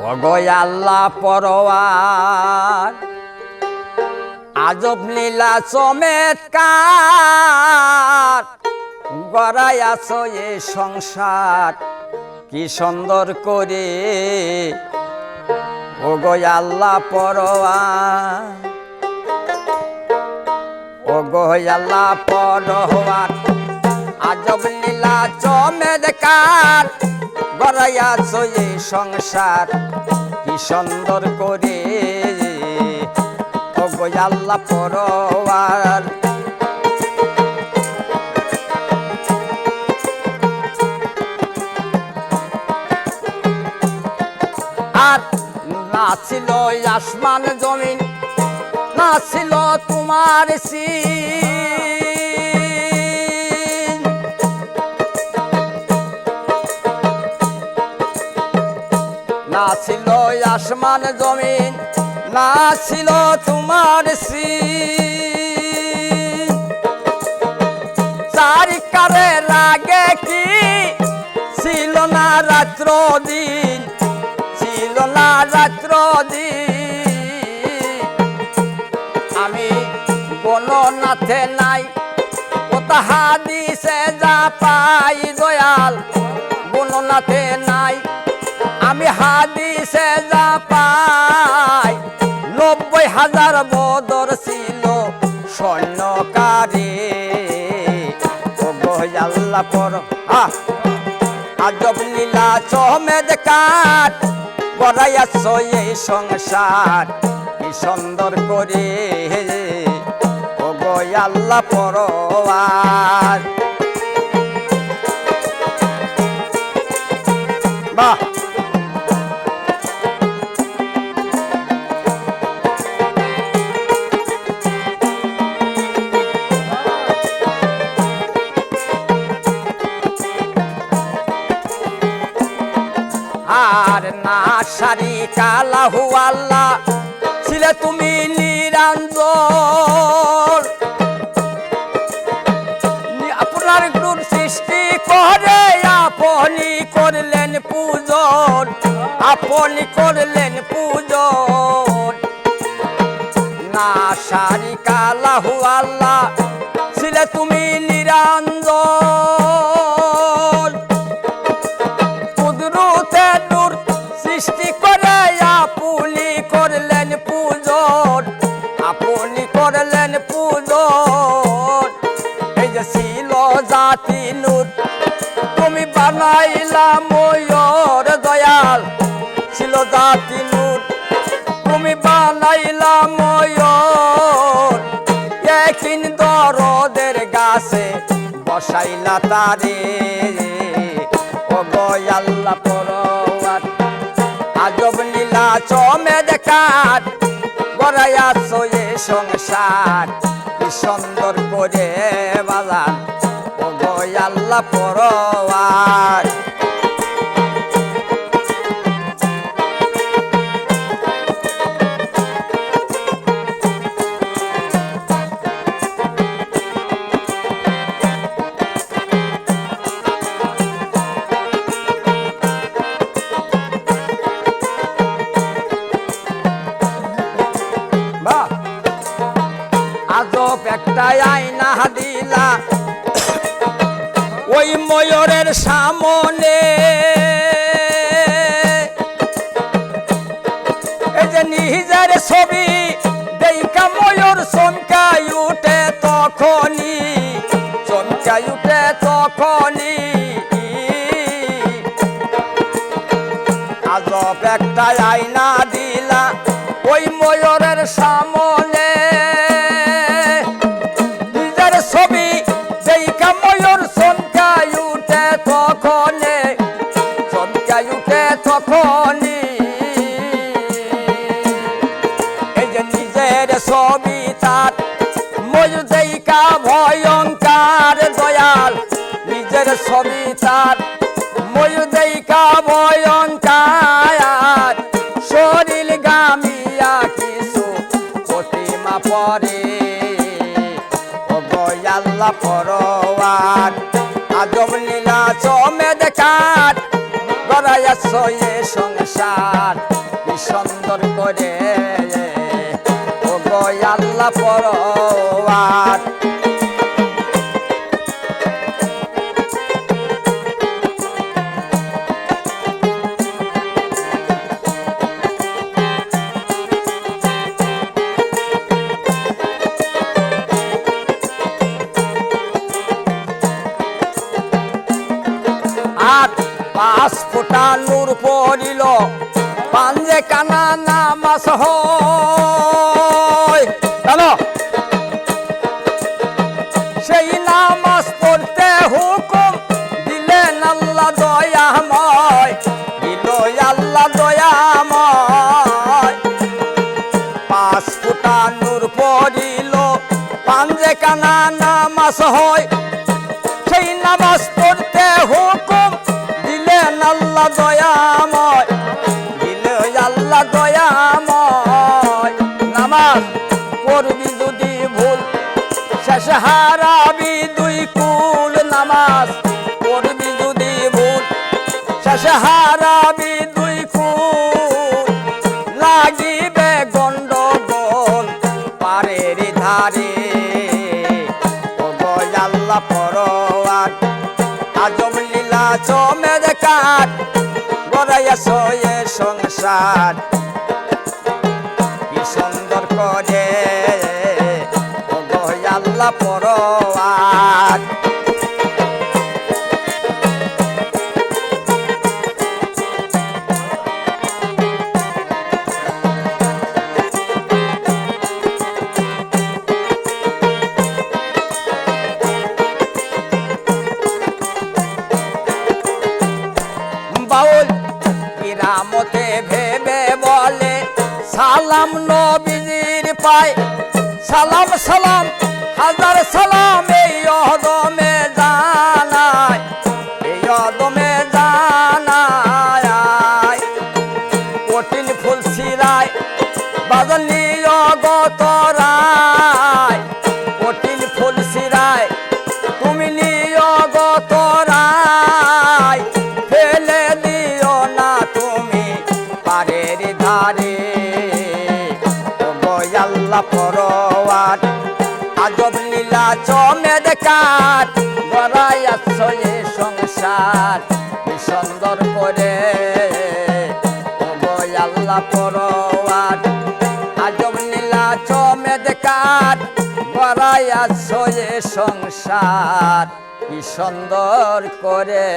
ওগো আল্লাহ পরওয়ার আজব লীলা চমৎকার গড়াই আছো এ সংসার কি সুন্দর করে ওগো আল্লাহ পরওয়ার ওগো আল্লাহ পরওয়ার আজব লীলা চমৎকার গড়াই আছো এ সংসার কি সুন্দর করে ওগো আল্লাহ পরওয়ার আর না ছিল আসমান জমিন না ছিল তোমার সিন না ছিল আসমান জমিন না ছিল তোমার সিন চারিকারের আগে কি ছিল না রাত্র দিন ছিল না রাত্র দিন আমি গণনাথে নাই কোথা হাদিসে যা পাই দয়াল গণনাথে নাই আমি হাদিসে যা পাই ৯০,০০০ বদর ছিল সৈন্যকারী ওগো আল্লাহ পর আজব লীলা চমৎকার গড়াইয়াছো এই সংসার কি সুন্দর করে ওগো আল্লাহ পরওয়ার বাহ আর না শারিকা লাহু আল্লাহ ছিলে তুমি নিরঞ্জন আপনার নূর সৃষ্টি করে আপনি করলেন পূজন আপনি করলেন পূজন না শারিকা লাহু আল্লাহ ছিলে তুমি নিরঞ্জন সৃষ্টি করে আপনি করলেন পূজন আপনি করলেন পূজন এই যে ছিল জাতি নূর তুমি বানাইলা ময়ূর দয়াল ছিল জাতি নূর তুমি বানাইলা ময়ূর একদিন দরদের গাছে বসাইলা তারে ওগো আল্লাহ পরওয়ার আজব লীলা চমৎকার গড়াইয়াছো এ সংসার কি সুন্দর করে বাজান ওগো আল্লাহ পরওয়ার আজব একটা আয়না দিলা ওই ময়ূরের সামনে এই যে নিজের ছবি দেখা ময়ূর চমকাই উঠে তখনই চমকাই উঠে তখনই আজব একটা আয়না দিলা ওই ময়ূরের সামনে ছবি দেখা ময়ূর চমকাই উঠে তখনে চমকাই উঠে তখনই এই যে নিজের ছবি তার ময়ূর দেখা ভয়ঙ্কর দয়াল নিজের ছবি তার ময়ূর দেখা ভয়ঙ্কর শরীর গামিয়া কিছু প্রতিমা পরে আল্লাহ পরওয়ার আজব লীলা চমৎকার গড়াইয়াছো এ সংসার সংসার কি সুন্দর করে ও গো আল্লাহ পরওয়ার পাঁচ ফোঁটা নূর পড়িল পাঞ্জে কানা নামাজ হয় জানো সেই নামাজ পড়তে হুকুম দিলেন আল্লাহ দয়াময় দিল আল্লাহ দয়াময় পাঁচ ফোঁটা নূর পড়িল পাঞ্জে কানা নামাজ হয় সেই নামাজ পড়তে হুকুম আল্লাহ দয়াময় দিল আল্লাহ দয়াময় নামাজ পড়বি যদি ভুল শেষে হারাবি দুই কুল নামাজ পড়বি যদি ভুল শেষে হারাবি দুই কুল লাগিবে গন্ডগোল পারের ধারে ও গো আল্লাহ পরওয়ার আজব লীলা চমের কাঠ গড়াইয়াছ এ সংসার কি সুন্দর করে ও গো আল্লাহ পরওয়ার বাউল কিরামতে ভেবে বলে সালাম নবীজির পায় সালাম সালাম হাজার সালাম এই অদমে জানায় এই অদমে জানায় কঠিন ফুল সিরায় বাদলি অগত রায় কঠিন ফুল সিরায় তুমি নিয়গত রায় ফেলে দিও না তুমি পারের ধারে ও গো আল্লাহ পরওয়ার আজব লীলা চমের কাঠ গড়াইয়াছ এ সংসার কি সুন্দর করে ও গো আল্লাহ পরওয়ার আজব লীলা চমের কাঠ গড়াইয়াছ এ সংসার কি সুন্দর করে